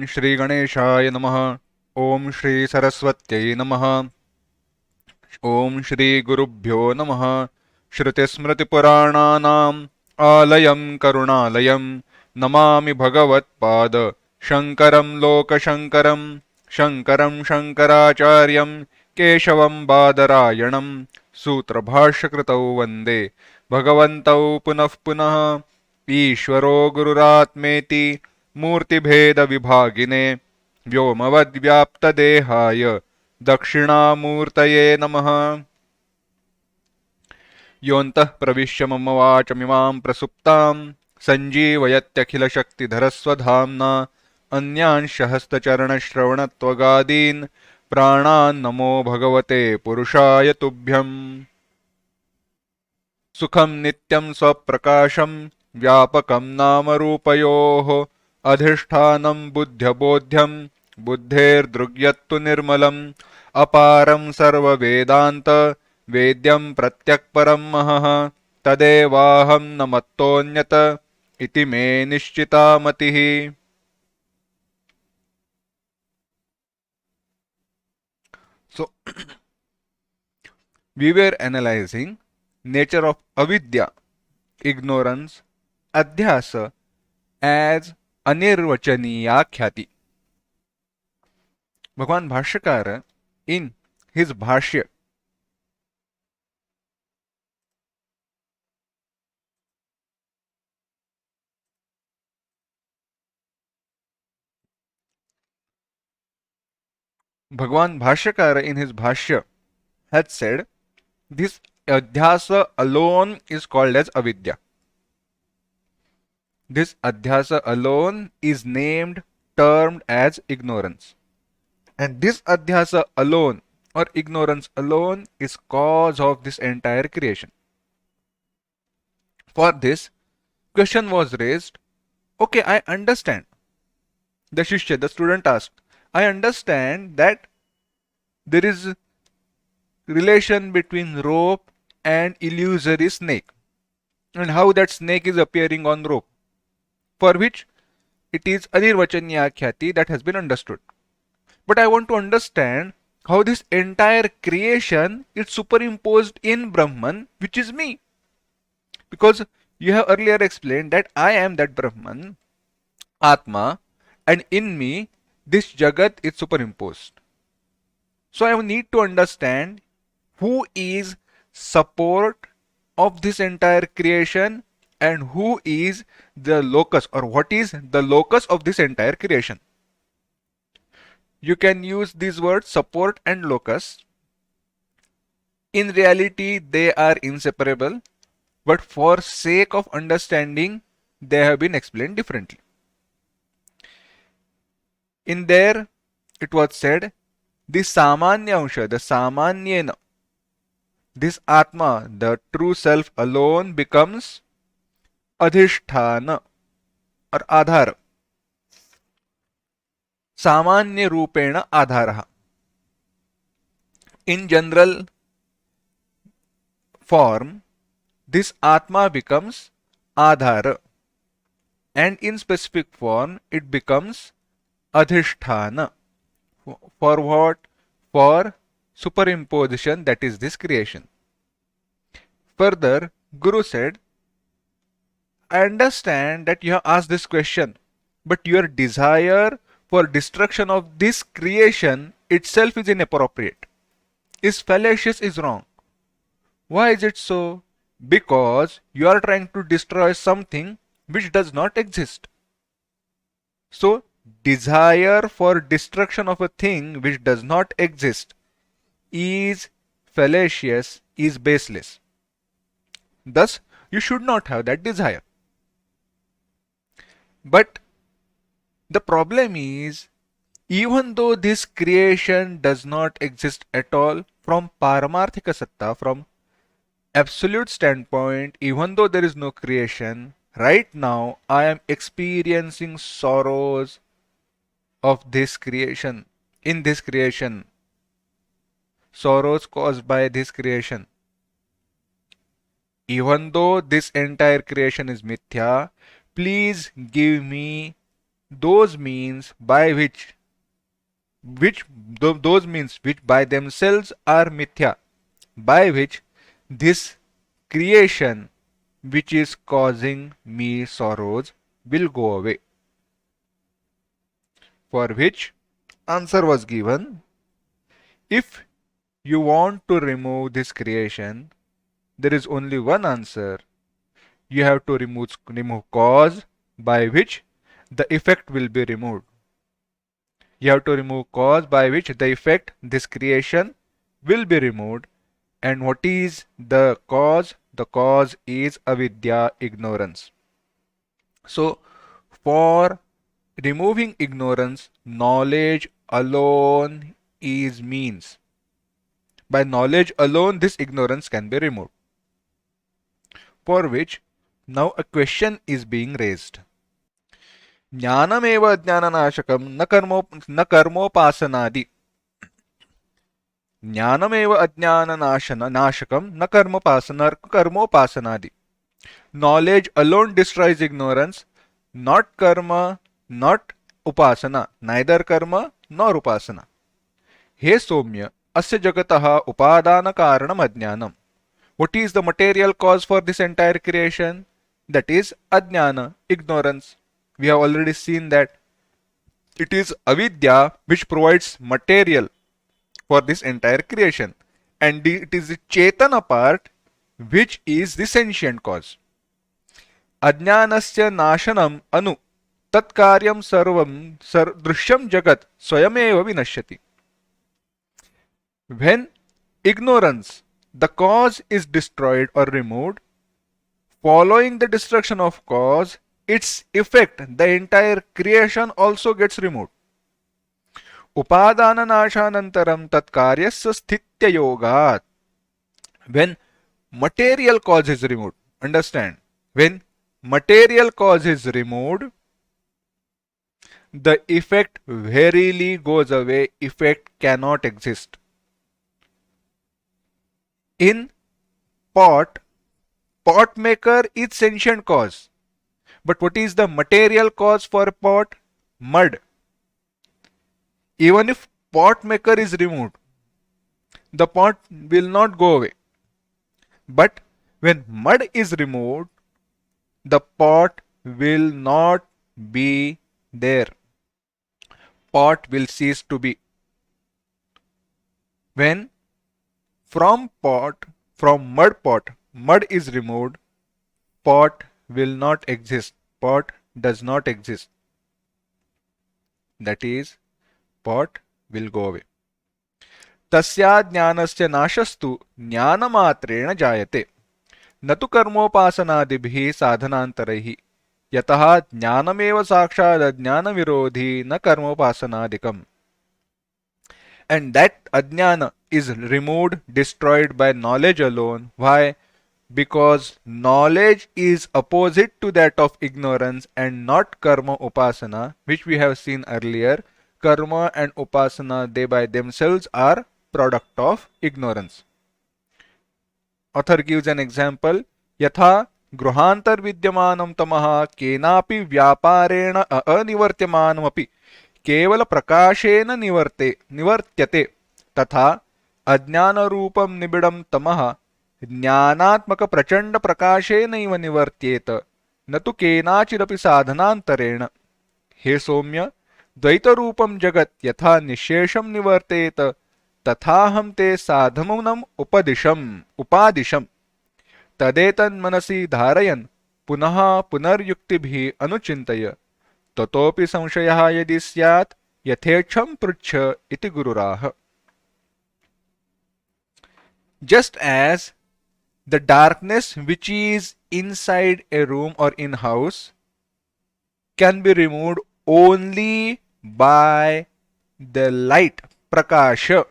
श्री गणेशाय नमः। ओम श्री सरस्वत्यै नमः। ओम श्री गुरुभ्यो नमः। श्रुतिस्मृतिपुराणानाम् आलयं करुणालयं नमामि भगवत्पाद शङ्करं लोकशङ्करं। शङ्करं शङ्कराचार्यं केशवं बादरायणं सूत्रभाष्यकृतौ वन्दे भगवन्तौ पुनः पुनः। ईश्वरो गुरुरात्मेति मूर्तिभेदविभागिने व्योमवद्व्याप्तदेहाय दक्षिणामूर्तये नमः। योऽन्तः प्रविश्य मम वाचमिमां प्रसुप्तां सञ्जीवयत्यखिलशक्तिधरस्वधाम्ना अन्यांश हस्तचरणश्रवणत्वगादीन् प्राणान् नमो भगवते पुरुषाय तुभ्यम्। सुखं नित्यं स्वप्रकाशं व्यापकं नामरूपयोः अधिष्ठानं बुद्ध्यबोध्यं बुद्धेर्दृग्यत्तु निर्मलम् अपारं सर्ववेदान्त वेद्यं प्रत्यक्परं महः तदेवाहं न मत्तोऽन्यत इति मे निश्चिता मतिः। So we were analyzing nature of avidya, ignorance, adhyasa as anirvachaniya khyati. Bhagwan Bhashyakara in his Bhashya Bhagwan Bhashyakara in his Bhashya had said this adhyasa alone is called as avidya. This adhyasa alone is named, termed as ignorance. And this adhyasa alone or ignorance alone is cause of this entire creation. For this, question was raised, okay, I understand. The Shishya, the student asked, I understand that there is relation between rope and illusory snake and how that snake is appearing on rope, for which it is anirvachanya khyati, that has been understood. But I want to understand how this entire creation is superimposed in Brahman, which is me. Because you have earlier explained that I am that Brahman, Atma, and in me this Jagat is superimposed. So I need to understand who is support of this entire creation and who is the locus, or what is the locus of this entire creation. You can use these words support and locus. In reality, they are inseparable, but for sake of understanding, they have been explained differently. In there, it was said, the samanya ansha, the samanyena, this atma, the true self alone becomes adhishthana or adhara. Samanya rupena adharaha. In general form, this atma becomes adhara, and in specific form it becomes adhishthana. For what? For superimposition, that is this creation. Further, Guru said, I understand that you have asked this question, but your desire for destruction of this creation itself is inappropriate, is fallacious, is wrong. Why is it so? Because you are trying to destroy something which does not exist. So, desire for destruction of a thing which does not exist is fallacious, is baseless. Thus, you should not have that desire. But the problem is, even though this creation does not exist at all, from Paramarthika Satta, from absolute standpoint, even though there is no creation, right now I am experiencing sorrows of this creation, in this creation, sorrows caused by this creation. Even though this entire creation is mithya, please give me those means by those means which by themselves are mithya, by which this creation which is causing me sorrows will go away. For which answer was given, if you want to remove this creation, there is only one answer. You have to remove cause by which the effect will be removed. You have to remove cause by which the effect, this creation, will be removed. And what is the cause? The cause is avidya, ignorance. So, for removing ignorance, knowledge alone is means. By knowledge alone, this ignorance can be removed. For which now a question is being raised. ज्ञानमेव अज्ञाननाशकं न कर्मोपासनादि. ज्ञानमेव अज्ञाननाशकं न कर्मोपासनादि. Knowledge alone destroys ignorance, not karma, not upasana, neither karma nor upasana. हे सौम्य, अस्य जगतः उपादान कारणम अज्ञानम. What is the material cause for this entire creation? That is ajnana, ignorance. We have already seen that it is avidya which provides material for this entire creation, and it is the chetana part which is the sentient cause. Ajnanasya nashanam anu tatkaryam sarvam drishyam jagat swayameva vinashyati. When ignorance, the cause, is destroyed or removed, following the destruction of cause, its effect, the entire creation also gets removed. Upadana nashanantaram tatkaryasya sthitya yogat. When material cause is removed, understand, when material cause is removed, the effect verily goes away, effect cannot exist. In pot maker is sentient cause. But what is the material cause for a pot? Mud. Even if pot maker is removed, the pot will not go away. But when mud is removed, the pot will not be there. Pot will cease to be. When from mud is removed, pot will not exist. Pot does not exist. That is, pot will go away. तस्या ज्ञानस्य नाशस्तु ज्ञानमात्रेण जायते न तु कर्मोपासनादिभिः साधनान्तरैः यतः ज्ञानमेव साक्षात् अज्ञानविरोधी न कर्मोपासनादिकम्. And that ajnana is removed, destroyed by knowledge alone. Why? Because knowledge is opposite to that of ignorance and not karma upasana, which we have seen earlier. Karma and upasana, they by themselves are product of ignorance. Author gives an example. Yatha gruhantar vidyamanam tamaha kenapi vyapareण अनिवर्त्यमानमपि केवल प्रकाशेन निवर्त्यते तथा अज्ञान रूपम निबिड़म तमः ज्ञानात्मक प्रचंड प्रकाशेनैव निवर्त्येत न तु केनाचिदपि साधनान्तरेण. हे सौम्य, द्वैत रूपम जगत यथा निशेषम निवर्तेत तथाहं ते साधनम् उपादिशम् तदेतन्मनसि धारयन् पुनः पुनर्युक्तिभिः अनुचिन्तय ततोपि संशयः यदि स्यात् यथेच्छं पृच्छ इति गुरुराह. Just as the darkness which is inside a room or in house can be removed only by the light, prakasha,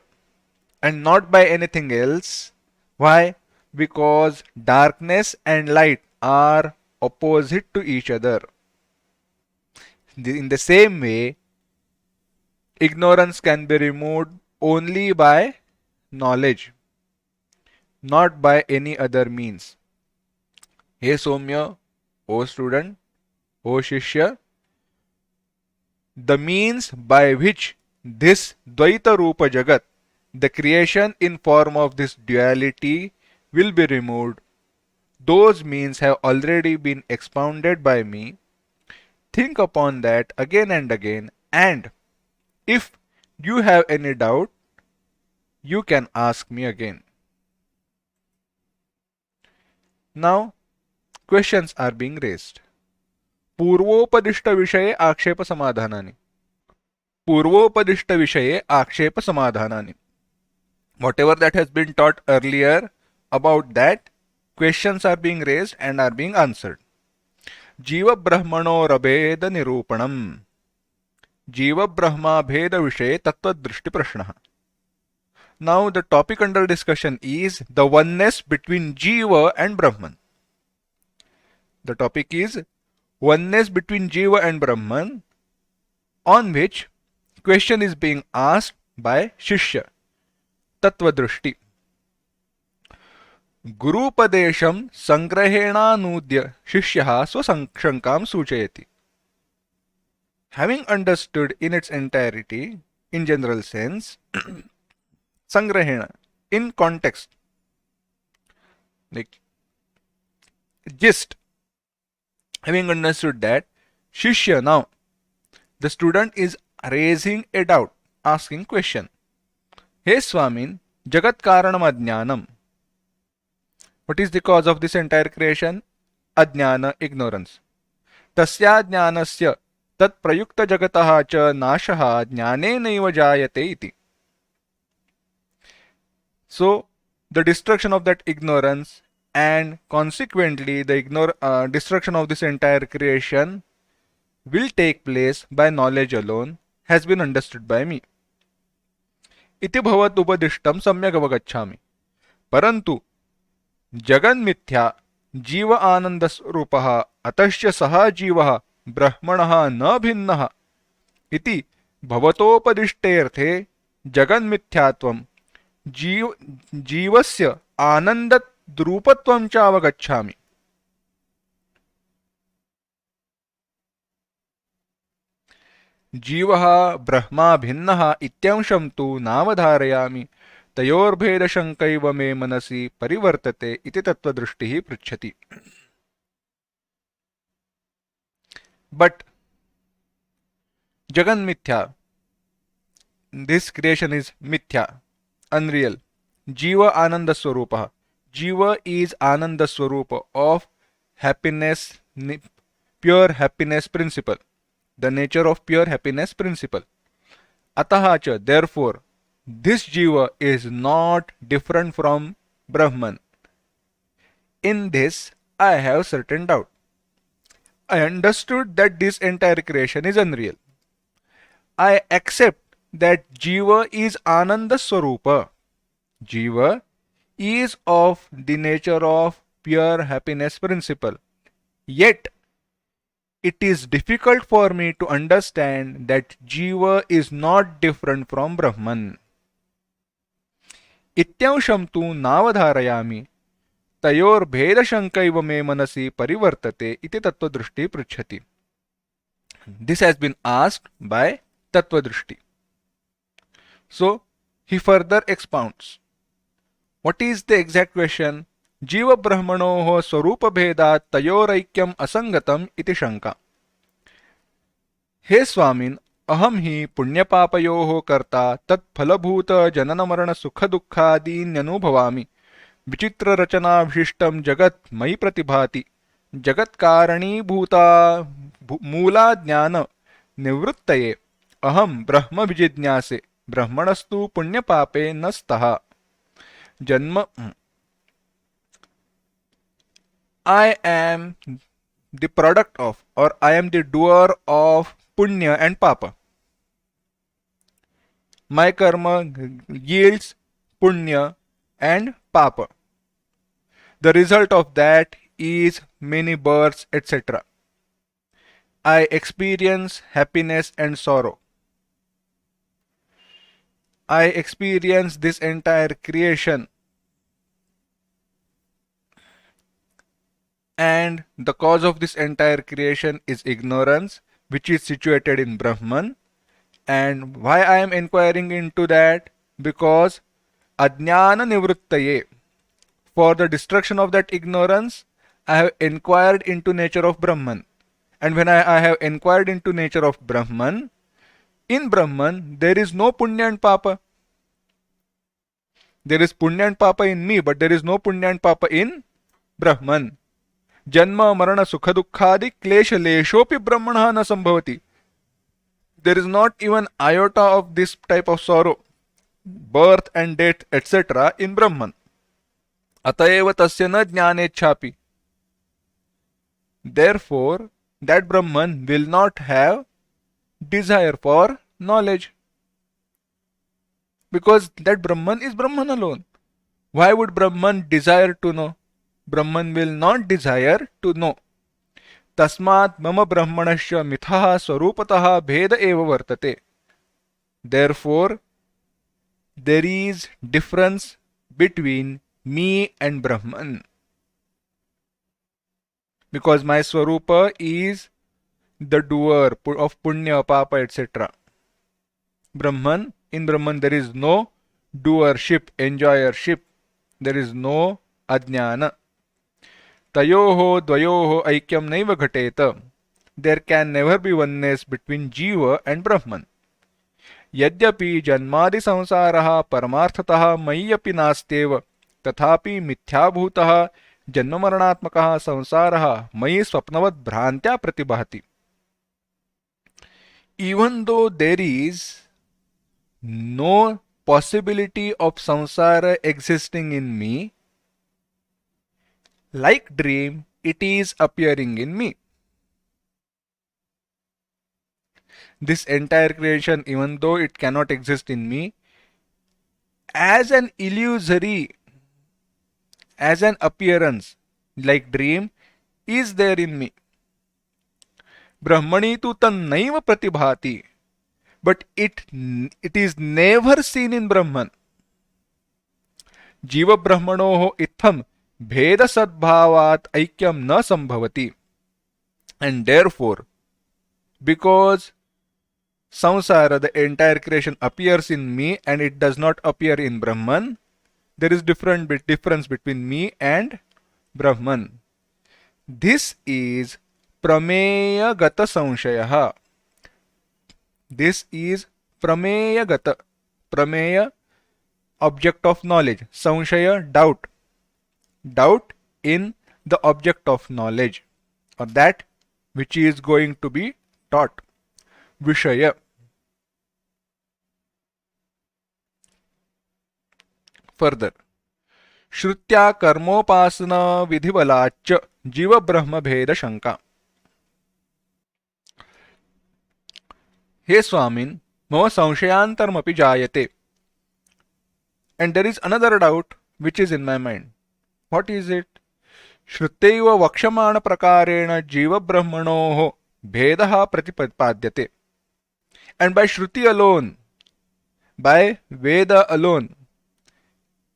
and not by anything else. Why? Because darkness and light are opposite to each other. In the same way, ignorance can be removed only by knowledge, not by any other means. Hey Somya, O student, O Shishya, the means by which this Dvaita Rupa Jagat, the creation in form of this duality, will be removed, those means have already been expounded by me. Think upon that again and again, and if you have any doubt, you can ask me again. Now, questions are being raised. पूर्वोपदिष्ट विषये आक्षेप समाधानानि. पूर्वोपदिष्ट विषये आक्षेप समाधानानि. Whatever that has been taught earlier, about that questions are being raised and are being answered. जीव ब्रह्मणोरभेद निरूपणम. जीव ब्रह्मा भेद विषये तत्वदृष्टि प्रश्नः. Now the topic under discussion is the oneness between Jiva and Brahman. The topic is oneness between Jiva and Brahman, on which question is being asked by Shishya. Tattvadrushti. Gurupadesham sangrahenanudya Shishyaha swasankam suchayati. Having understood in its entirety, in general sense, sangrahena, in context, like gist, having understood that, Shishya, now the student is raising a doubt, asking question. Hey Swamin, Jagat Karanam Ajnanam. What is the cause of this entire creation? Ajnana, ignorance. Tasya jnanasya tat prayukta jagataha cha nashaha jnanenaiva jayate iti. So, the destruction of that ignorance and consequently the destruction of this entire creation will take place by knowledge alone has been understood by me. Iti bhavat upadishtam samyak avagacchami. Parantu Jagan मिथ्या जीव आनंद रूपः अतश्च सह जीवः ब्रह्मणः न भिन्नः इति भवतोपदिष्टेर्थे जगन मिथ्यात्वं जीवस्य आनंद रूपत्वं च अवगच्छामि. जीवः ब्रह्मा भिन्नः इत्यंशं तु नावधारयामि. तयोर्भेदशंकैव मे मनसि परिवर्तते इति तत्वदृष्टिः पृच्छति. But Jagan Mithya, this creation is Mithya, unreal. Jiva Ananda Swarupa. Jiva is Ananda Swarupa of happiness, pure happiness principle. The nature of pure happiness principle. Ataha cha, therefore, this Jiva is not different from Brahman. In this, I have certain doubt. I understood that this entire creation is unreal. I accept that Jiva is Ananda Swarupa. Jiva is of the nature of pure happiness principle. Yet, it is difficult for me to understand that Jiva is not different from Brahman. इत्यंशं तु नावधारयामि तयोर्भेदशंकैव मे मनसि परिवर्तते इति तत्वदृष्टि पृच्छति. This has been asked by Tattva-drishti. So, he further expounds. What is the exact question? Jiva brahmanoh swarupa bhedat tayoraikyam asangatam iti shanka. हे स्वामिन, अहम ही पुण्यपापयोः कर्ता तत्फलभूत जनन मरण सुख दुःखादीन्यनुभवामि. विचित्र रचना विशिष्टं जगत् मयि प्रतिभाति. जगत् कारणीभूता मूला ज्ञान निवृत्तये अहम ब्रह्म विजिज्ञासे ब्रह्मणस्तु पुण्यपापे न स्तः. जन्म I am the product of, or I am the doer of punya and papa. My karma yields punya and papa. The result of that is many births, etc. I experience happiness and sorrow. I experience this entire creation. And the cause of this entire creation is ignorance, which is situated in Brahman. And why I am inquiring into that? Because ajnana nivrittaye, for the destruction of that ignorance, I have inquired into nature of Brahman. And when I have inquired into nature of Brahman, in Brahman there is no punya and papa. There is punya and papa in me, but there is no punya and papa in Brahman. Janma marana sukha dukkhadi klesha leshopi brahmana na sambhavati. There is not even iota of this type of sorrow, birth and death, etc. in Brahman. Ataeva tasya na jnanechhapi. Therefore, that Brahman will not have desire for knowledge. Because that Brahman is Brahman alone. Why would Brahman desire to know? Brahman will not desire to know. Tasmat mama brahmanasya mithaha swarupataha bheda eva vartate. Therefore, there is difference between me and Brahman. Because my swarupa is the doer of punya, papa, etc. Brahman, in Brahman there is no doership, enjoyership. There is no ajnana. Tayoho dvayoho aikyam naiva ghateta. There can never be oneness between Jiva and Brahman. Yadyapi janmadi samsaraha paramarthataha mayyapi nastev तथापि मिथ्याभूतः जन्ममरणात्मकः संसारः मयि स्वप्नवत् भ्रांत्या प्रतिभाति. Even though there is no possibility of samsara existing in me, like dream, it is appearing in me. This entire creation, even though it cannot exist in me, as an illusory, as an appearance, like dream, is there in me. Brahmani tu tannaiva pratibhati. But it is never seen in Brahman. Jiva brahmanoho itham bheda sadbhavat aikyam na sambhavati. And therefore, because samsara, the entire creation, appears in me and it does not appear in Brahman, there is difference between me and Brahman. This is prameya gata samshaya. This is prameya gata. Prameya, object of knowledge. Samshaya, doubt. Doubt in the object of knowledge, or that which is going to be taught. Vishaya. Further, Shrutya karmopasana vidhivalach jiva brahma bheda shanka. He Swamin, mama samshayantarmapi jayate. And there is another doubt which is in my mind. What is it? Shruteiva vakshamana prakarena jiva brahmanoho bhedaha pratipadyate. And by Shruti alone, by Veda alone,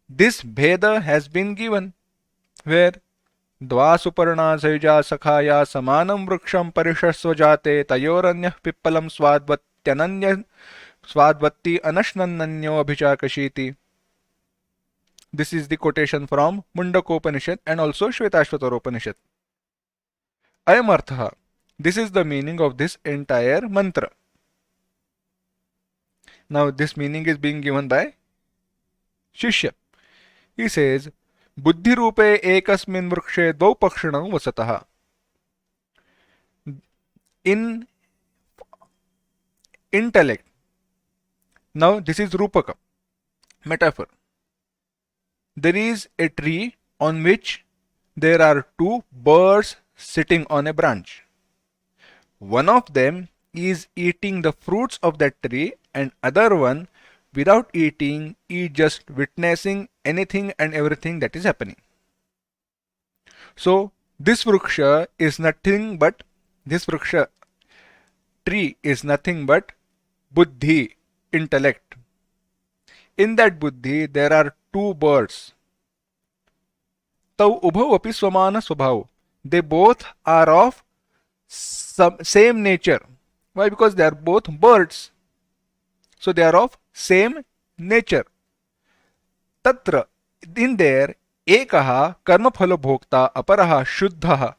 this Bheda has been given, where Dva suparna saija sakhaya samanam vruksham parishasva jate tayoranyah pippalam swadvatyananya swadvatti anashnannanyo abhichakashiti. This is the quotation from Mundakopanishad and also Shvetashvataropanishad. Ayam artha. This is the meaning of this entire mantra. Now this meaning is being given by Shishya. He says, Buddhi rupe ekasmin vrukshe dvau pakshinam vasataha. In intellect. Now this is Rupaka, metaphor. There is a tree on which there are two birds sitting on a branch. One of them is eating the fruits of that tree, and other one, without eating, is just witnessing anything and everything that is happening. So this vriksha is nothing but, this vriksha tree is nothing but buddhi, intellect. In that buddhi there are two birds. Tau ubhau api swamana swabhav. They both are of same nature. Why? Because they are both birds. So they are of same nature. Tatra, in there, ekah karmaphala bhokta aparaha shuddhah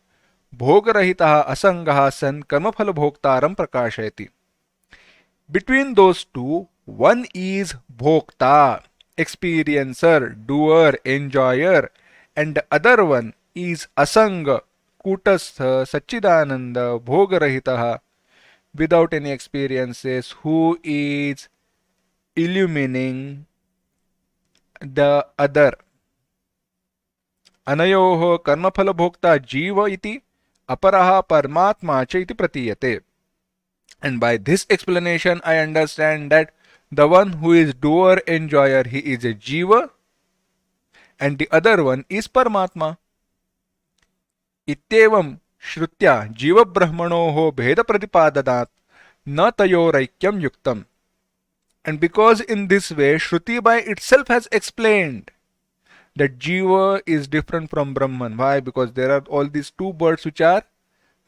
bhogarahitah asangah san karmaphala bhoktaram prakashayati. Between those two, one is bhokta, experiencer, doer, enjoyer, and the other one is asanga, kutastha, sachidananda, bhogarahitah, without any experiences, who is illumining the other. Anayoho karmaphala bhokta jiva iti aparaha parmatma cha iti pratiyate. And by this explanation, I understand that the one who is doer enjoyer, he is a jiva, and the other one is Paramatma. Ittevam shrutya jiva brahmanoho bheda pratipadanat na tayoraikyam yuktam. And because in this way, Shruti by itself has explained that jiva is different from Brahman. Why? Because there are all these two birds which are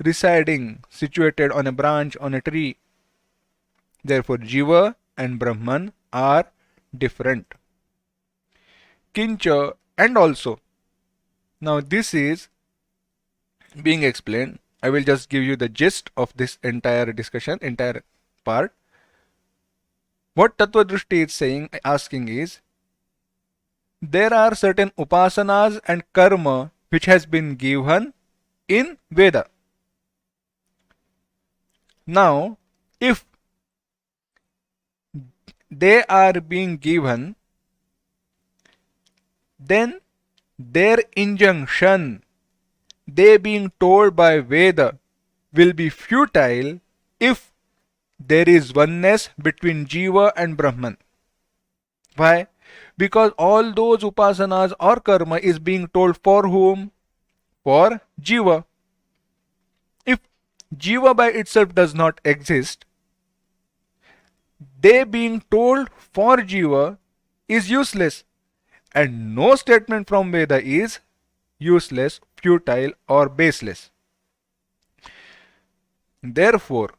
residing, situated on a branch, on a tree. Therefore, jiva and Brahman are different. Kincha, and also. Now this is being explained. I will just give you the gist of this entire discussion, entire part. What Tattva Drishti is saying, asking is, there are certain upasanas and karma which has been given in Veda. Now, if they are being given, then their injunction, they being told by Veda, will be futile if there is oneness between Jiva and Brahman. Why? Because all those upasanas or karma is being told for whom? For Jiva. If Jiva by itself does not exist, they being told for Jiva is useless. And no statement from Veda is useless, futile or baseless. Therefore,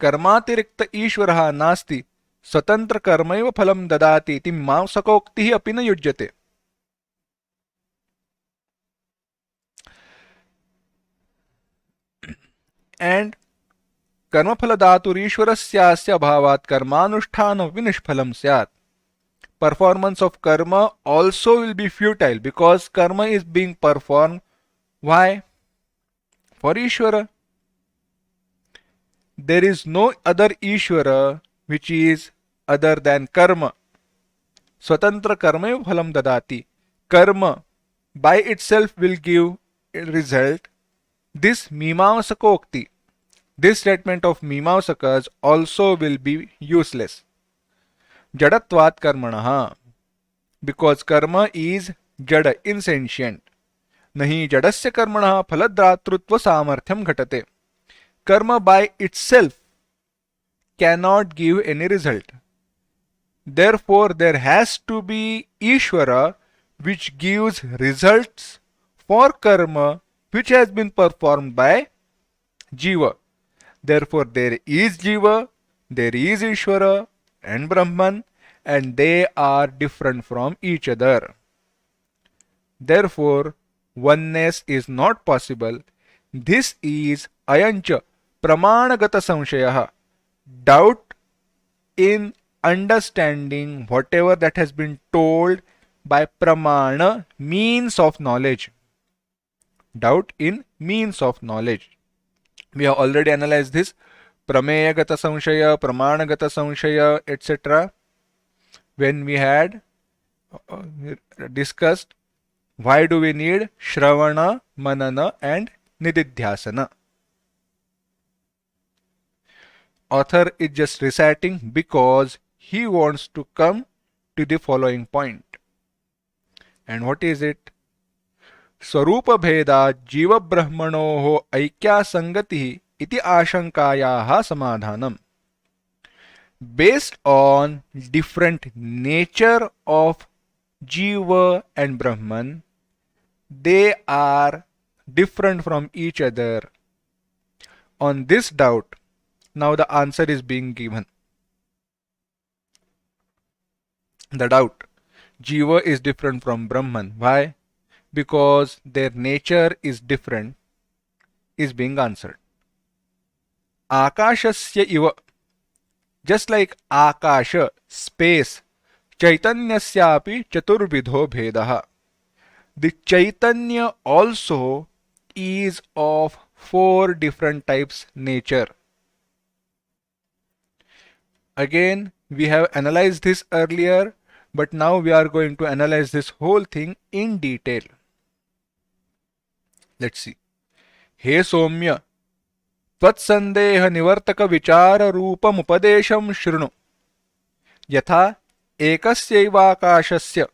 कर्मातिरिक्त ईश्वरः नास्ति स्वतंत्र कर्मैव फलं ददाति इति मीमांसकोक्तिः अपि न युज्यते. And कर्मफल धातुरीश्वरस्यास्य अभावात् कर्मानुष्ठानमपि निष्फलं स्यात्. Performance of karma also will be futile because karma is being performed. Why? For Ishvara. There is no other Ishvara which is other than karma. Swatantra karma phalam dadati. Karma by itself will give a result. This mimamsakokti, this statement of mimamsakas also will be useless. Jadatvat karmanaha, because karma is jada, insentient. Nahi jadasya karmanaha phaladratritva samarthyam ghatate. Karma by itself cannot give any result. Therefore, there has to be Ishvara which gives results for karma which has been performed by Jiva. Therefore, there is Jiva, there is Ishvara and Brahman, and they are different from each other. Therefore, oneness is not possible. This is ayancha pramanagata samshayah, doubt in understanding whatever that has been told by pramana, means of knowledge. Doubt in means of knowledge. We have already analyzed this. Prameyagata samshaya, pramanagata samshaya, etc. when we had discussed why do we need Shravana, Manana and Nididhyasana. Author is just reciting because he wants to come to the following point. And what is it? Swarupa bheda jiva brahmanoho aikya sangati iti ashankayaha samadhanam. Based on different nature of Jiva and Brahman, they are different from each other. On this doubt, Now the answer is being given. The doubt. Jiva is different from Brahman. Why? Because their nature is different, is being answered. Akashasya iva. Just like Akasha, space, Chaitanyasyapi chaturvidho bhedaha. The Chaitanya also is of four different types nature. Again, we have analyzed this earlier, but now we are going to analyze this whole thing in detail. Let's see. He Somya, त्वत्संदेह निवर्तक विचार रूपमुपदेशं शृणु यथा एकस्यैवाकाशस्य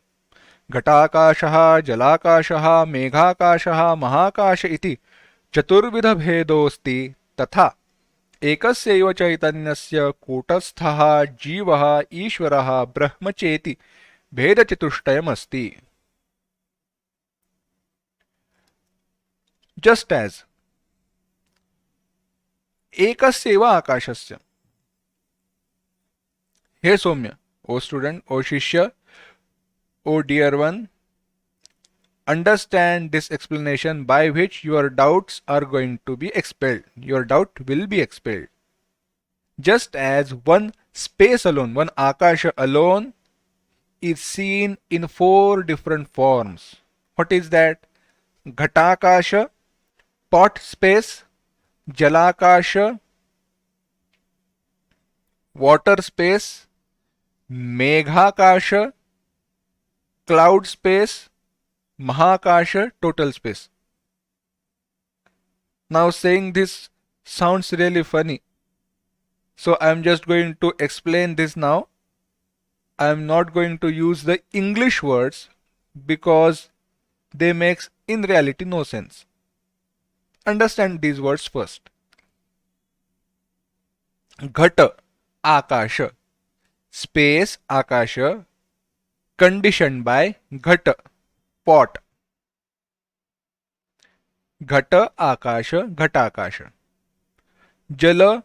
घटाकाशः जलाकाशः मेघाकाशः महाकाश इति चतुर्विध भेदोऽस्ति तथा एकस्यैव चैतन्यस्य कूटस्थः जीवः ईश्वरः ब्रह्म चेति भेदचतुष्टयमस्ति. Just as एकस्यैव आकाशस्य. हे सौम्य, O student, O Shishya, O dear one, understand this explanation by which your doubts are going to be expelled. Your doubt will be expelled. Just as one space alone, one akasha alone is seen in four different forms. What is that? Ghatakasha, pot space, Jalakasha, water space, Meghakasha, cloud space, Mahakasha, total space. Now saying this sounds really funny. So I am just going to explain this now. I am not going to use the English words because they make in reality no sense. Understand these words first. Ghata, Akasha. Space, Akasha. Conditioned by Ghata, pot. Ghata, Akasha, Ghatakasha. Jala,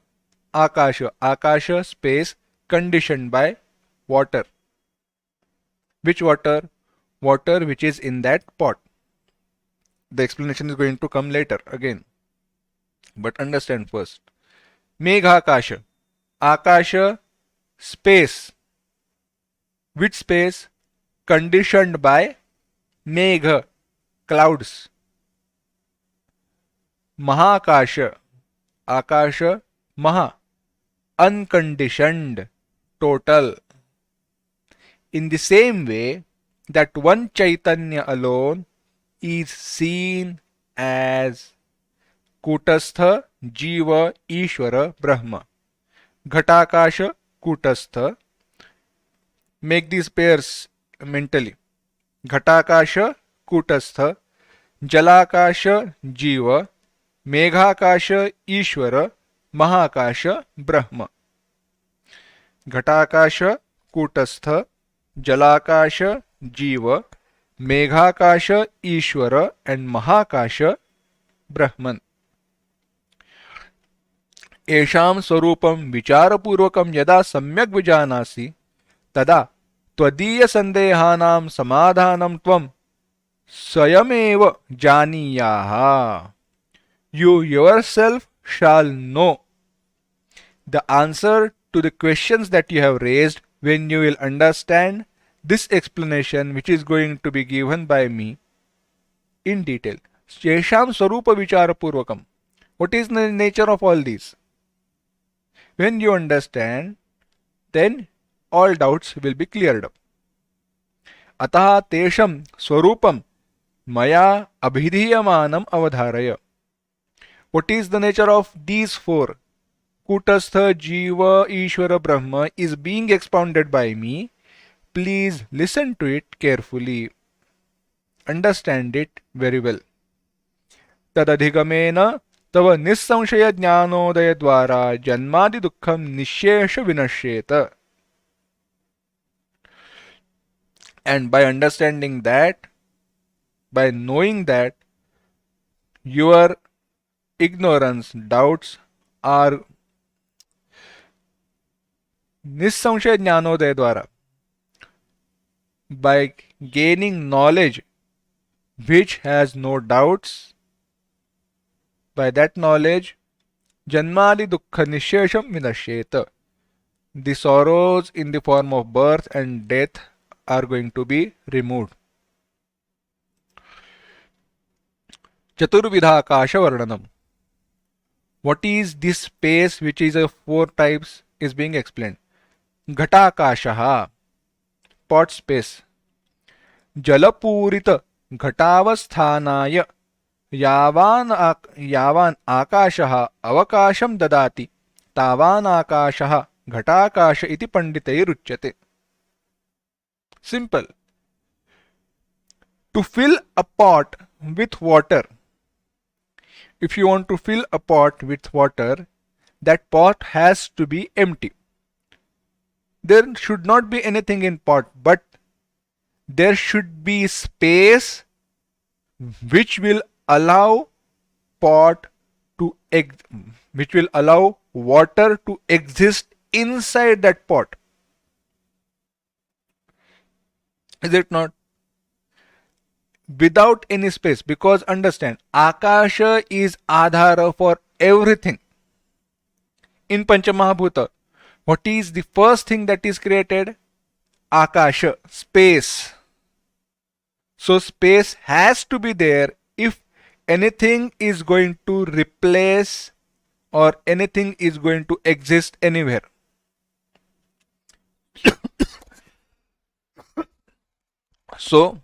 Akasha. Akasha, space. Conditioned by water. Which water? Water which is in that pot. The explanation is going to come later again. But understand first. Meghakasha. Akasha, space. Which space? Conditioned by Megha, clouds. Mahakasha. Akasha, Maha. Unconditioned, total. In the same way that one Chaitanya alone is seen as Kutastha, Jiva, Ishvara, Brahma. Ghatakasha, Kutastha. Make these pairs mentally. Ghatakasha, Kutastha. Jalakasha, Jiva. Meghakasha, Ishvara. Mahakasha, Brahma. Ghatakasha, Kutastha. Jalakasha, Jiva. Meghakasha, Ishvara, and Mahakasha, Brahman. एषां स्वरूपं विचारपूर्वकं यदा सम्यक् विजानासि तदा त्वदीयसन्देहानां समाधानं त्वं स्वयमेव जानीयाः. You yourself shall know the answer to the questions that you have raised when you will understand this explanation which is going to be given by me in detail. Yesham Swarupa Vichara-purvakam. What is the nature of all these? When you understand, then all doubts will be cleared up. Ataha tesham swarupam maya abhidhiyamanam avadharaya. What is the nature of these four? Kutastha, Jiva, Ishvara, Brahma is being expounded by me. Please listen to it carefully. Understand it very well. Tadadhigamena tava nissamshaya jnanodaya dvara janmadi dukkham nishesha vinashyeta. And by understanding that, by knowing that, your ignorance, doubts are निस्संशय Gyanodaya द्वारा, by gaining knowledge which has no doubts, by that knowledge, Janmadi Dukkha Nishesham Vinashyeta. The sorrows in the form of birth and death are going to be removed. Chaturvidha Akasha Varnanam. What is this space which is of four types is being explained. Ghatakashaha, pot space. Jalapurita घटावस्थानाय यावान आकाशः अवकाशं ददाति तावान आकाशः घटाकाश इति पंडितैरुच्यते. Simple. To fill a pot with water, if you want to fill a pot with water, that pot has to be empty. There should not be anything in pot, but there should be space which will allow pot to which will allow water to exist inside that pot. Is it not? Without any space, because understand, Akasha is Adhara for everything. In Panchamahabhuta, what is the first thing that is created? Akasha, space. So space has to be there if anything is going to replace or anything is going to exist anywhere. So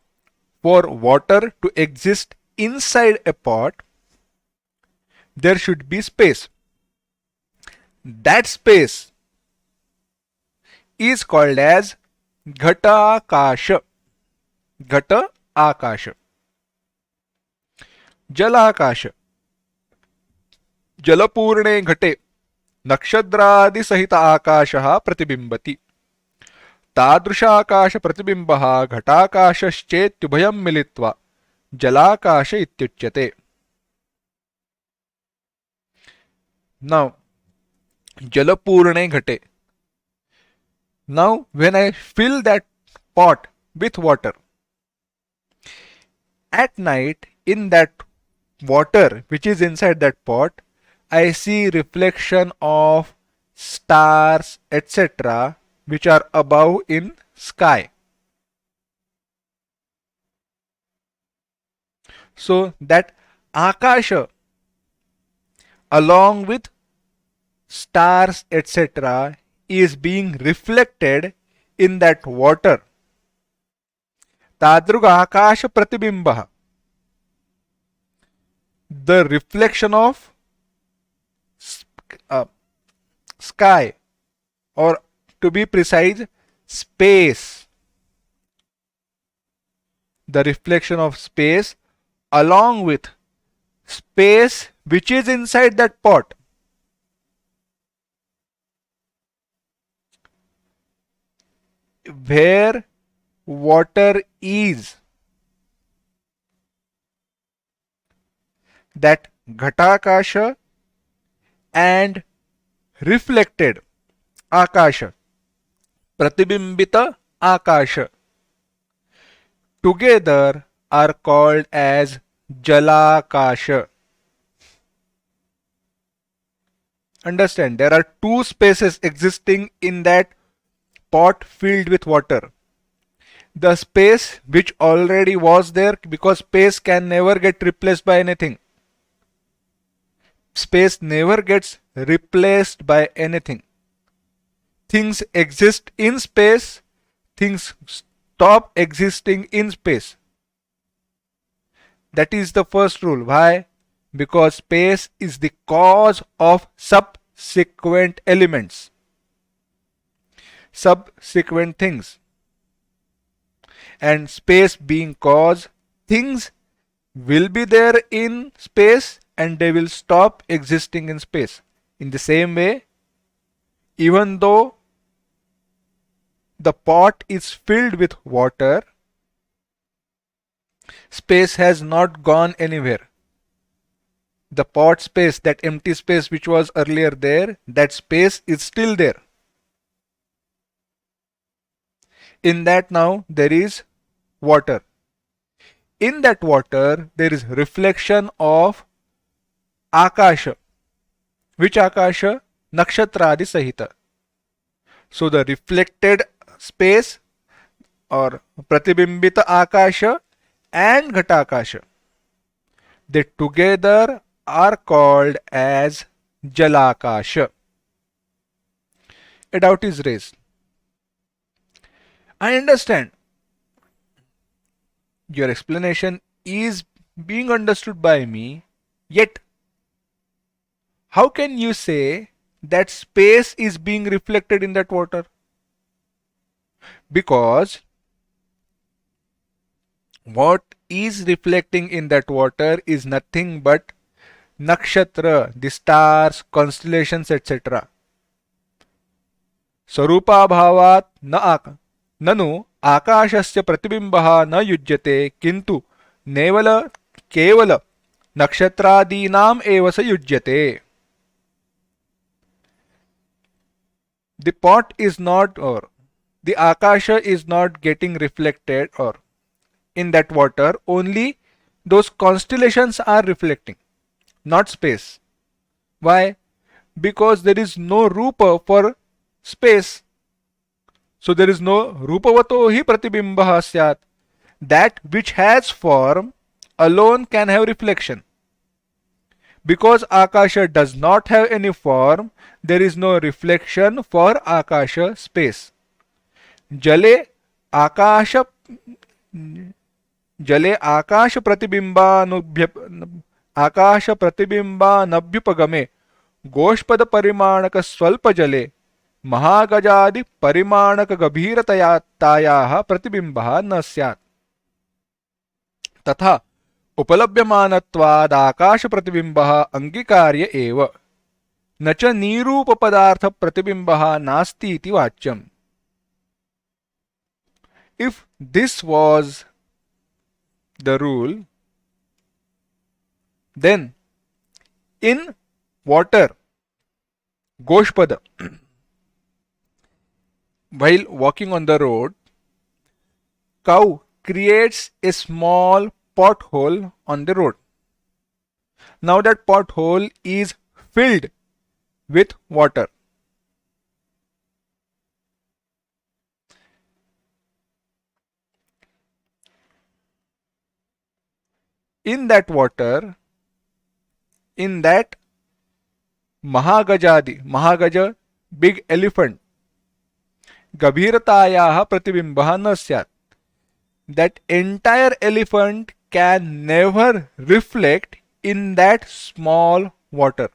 for water to exist inside a pot, there should be space. That space is called as Ghatakasha. Ghata Akasha. Jalakasha. Jalapurne घटे नक्षत्रादि सहित आकाशः प्रतिबिंबति. तादृशाकाश प्रतिबिंबः घटाकाशश्चेत्युभयं मिलित्वा जलाकाश इत्युच्यते. Now, jalapurne घटे. Now, when I fill that pot with water, at night in that water which is inside that pot, I see reflection of stars, etc., which are above in sky. So that Akasha along with stars, etc., is being reflected in that water. Tadrug Akasha Pratibimbaha. The reflection of sky, or to be precise, space. The reflection of space along with space which is inside that pot. Where water is, that Ghatakasha and reflected Akasha, Pratibimbita Akasha, together are called as Jalakasha. Understand, there are two spaces existing in that pot filled with water. The space which already was there, because space can never get replaced by anything. Space never gets replaced by anything. Things exist in space, things stop existing in space. That is the first rule. Why? Because space is the cause of subsequent elements, subsequent things. And space being cause, things will be there in space and they will stop existing in space. In the same way, even though the pot is filled with water, space has not gone anywhere. The pot space, that empty space which was earlier there, that space is still there. In that now there is water. In that water there is reflection of Akasha. Which Akasha? Nakshatradi Sahita. So the reflected space or Pratibimbita Akasha and Ghatakasha, they together are called as Jalakasha. A doubt is raised. I understand your explanation is being understood by me, yet how can you say that space is being reflected in that water? Because what is reflecting in that water is nothing but nakshatra, the stars, constellations, etc. स्वरूपाभावात् ननु आकाशस्य प्रतिबिम्बः न युज्यते किन्तु केवल नक्षत्रादीनाम् एव स युज्यते. The pot is not, or the akasha is not getting reflected or in that water, only those constellations are reflecting, not space. Why? Because there is no rupa for space. So there is no rupavato hi pratibimbaha syat. That which has form alone can have reflection. Because Akasha does not have any form, there is no reflection for Akasha space. Jale Akasha प्रतिबिंबानभ्युपगमे गोष्पद परिमाणक स्वल्प जले महागजादि परिमाणक गभीरतायाः प्रतिबिंबः न स्यात्. तथा उपलभ्यमानत्वाद् आकाश प्रतिबिंबः अंगीकार्य एव न च निरूप पदार्थ प्रतिबिंबः नास्ति इति वाच्यम्. If this was the rule, then in water, Goshpada, while walking on the road, cow creates a small pothole on the road. Now that pothole is filled with water. In that water, in that Mahagaja, big elephant, Gabhiratayaha Pratibimbaha na syat. That entire elephant can never reflect in that small water.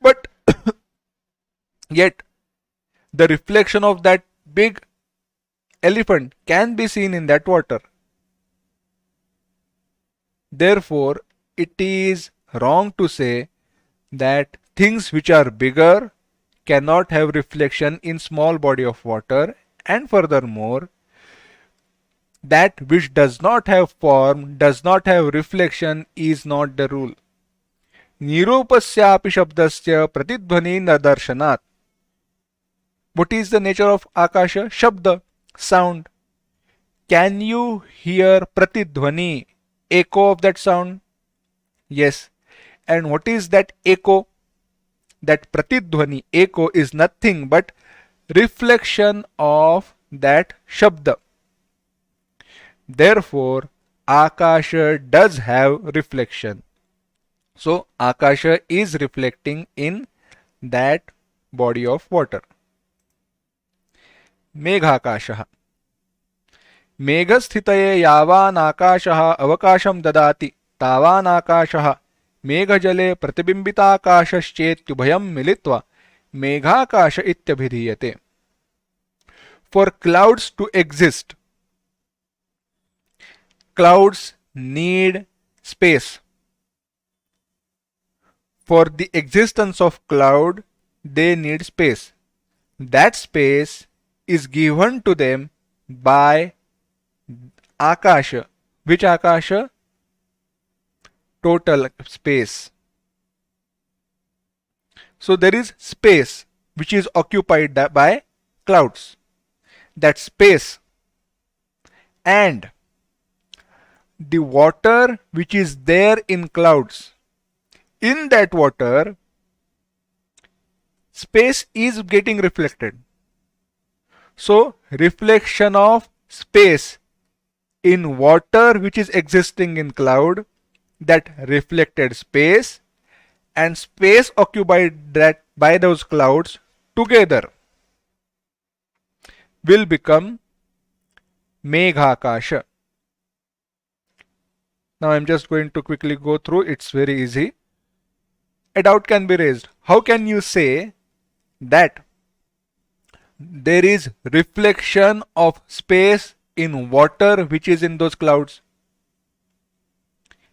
But yet, the reflection of that big elephant can be seen in that water. Therefore, it is wrong to say that things which are bigger cannot have reflection in small body of water, and furthermore, that which does not have form, does not have reflection is not the rule. Nirupasyapi shabdasya pratidhvani nadarsanat. What is the nature of Akasha? Shabda, sound. Can you hear pratidhvani, echo of that sound? Yes. And what is that echo? That pratidhvani, echo, is nothing but reflection of that shabda. Therefore, Akasha does have reflection. So, Akasha is reflecting in that body of water. Meghakashah. मेघस्थितये यावान् आकाशः अवकाशं ददाति तावान् आकाशः मेघजले प्रतिबिम्बिताकाशश्चेत्युभयं मिलित्वा मेघाकाश इत्यभिधीयते. For clouds to exist, clouds need space. For the existence of cloud, they need space. That space is given to them by Akasha. Which Akasha? Total space. So there is space. which is occupied by clouds. That space and the water which is there in clouds. In that water, space is getting reflected. So, reflection of space in water which is existing in cloud, that reflected space and space occupied that by those clouds together will become Meghakasha. Now I am just going to quickly go through, it's very easy. A doubt can be raised. How can you say that there is reflection of space in water which is in those clouds?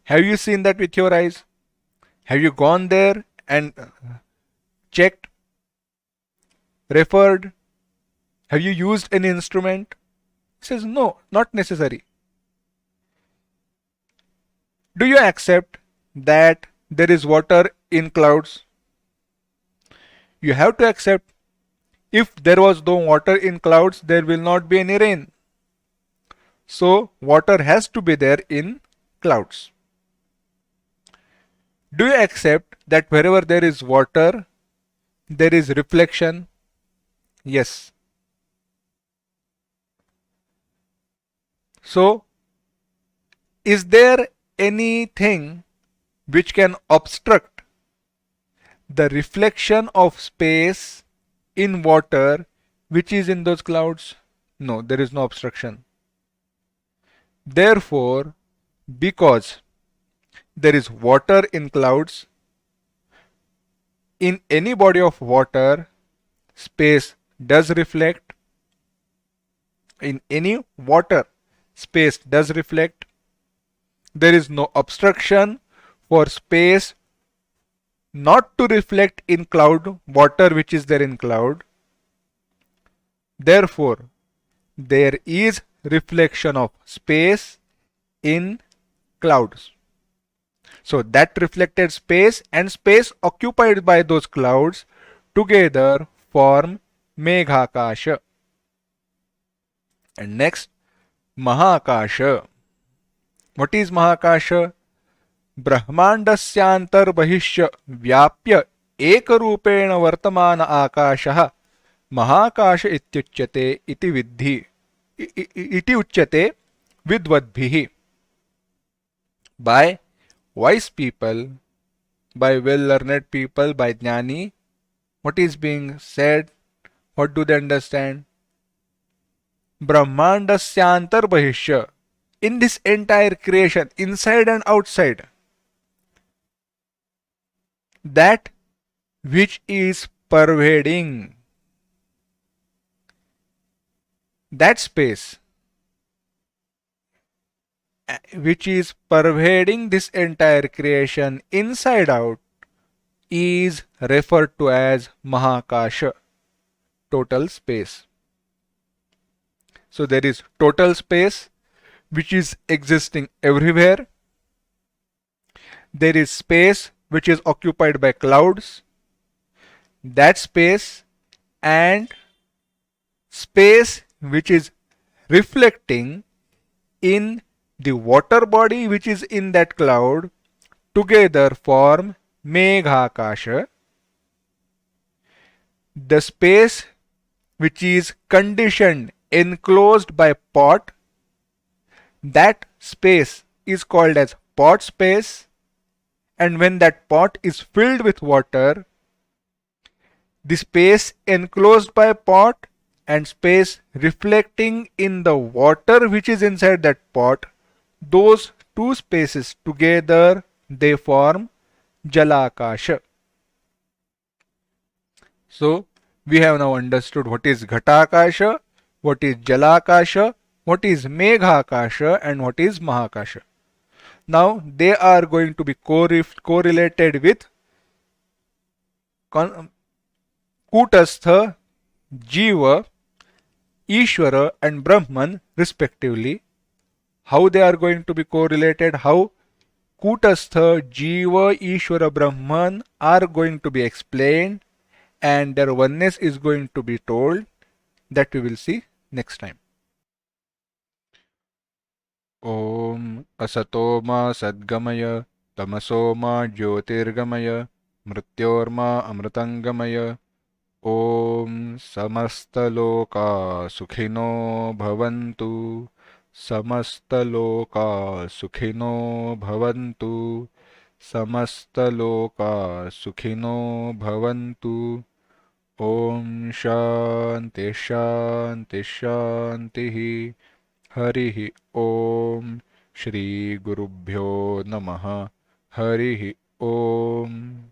Have you seen that with your eyes? Have you gone there and checked, referred? Have you used any instrument? He says no, not necessary. Do you accept that there is water in clouds? You have to accept. If there was no water in clouds, there will not be any rain. So, water has to be there in clouds. Do you accept that wherever there is water, there is reflection? Yes. So, is there anything which can obstruct the reflection of space in water which is in those clouds? No, there is no obstruction. Therefore, because there is water in clouds, in any body of water, space does reflect. In any water, space does reflect. There is no obstruction for space not to reflect in cloud, water which is there in cloud. Therefore, there is reflection of space in clouds. So that reflected space and space occupied by those clouds together form Meghakasha. And next, Mahakasha. What is Mahakasha? ब्रह्मांडस्यांतर्बहिष्य व्याप्य एकरूपेण वर्तमान आकाशः महाकाश इत्युच्यते इति उच्यते विद्वद्भिः. By wise people, by well-learned people, by jnani, what is being said? What do they understand? Brahmandasyantarbahisya. In this entire creation, inside and outside, that which is pervading, that space which is pervading this entire creation inside out is referred to as Mahakasha, total space. So there is total space which is existing everywhere. There is space which is occupied by clouds. That space and space which is reflecting in the water body which is in that cloud together form Meghakasha. The space which is conditioned, enclosed by pot, that space is called as pot space. And when that pot is filled with water, the space enclosed by pot and space reflecting in the water which is inside that pot, those two spaces together, they form Jalakasha. So, we have now understood what is Ghatakasha, what is Jalakasha, what is Meghakasha, and what is Mahakasha. Now, they are going to be correlated with Kutastha, Jiva, Ishvara, and Brahman respectively. How they are going to be correlated? How Kutastha, Jiva, Ishvara, Brahman are going to be explained and their oneness is going to be told. That we will see next time. Om asato ma sadgamaya tamaso ma jyotirgamaya mrityorma amritangamaya. Om samastaloka sukhino bhavantu. Samastaloka sukhino bhavantu. Samastaloka sukhino bhavantu. Om Shanti Shanti Shanti. Harihi Om. Shri Gurubhyo Namaha. Harihi Om.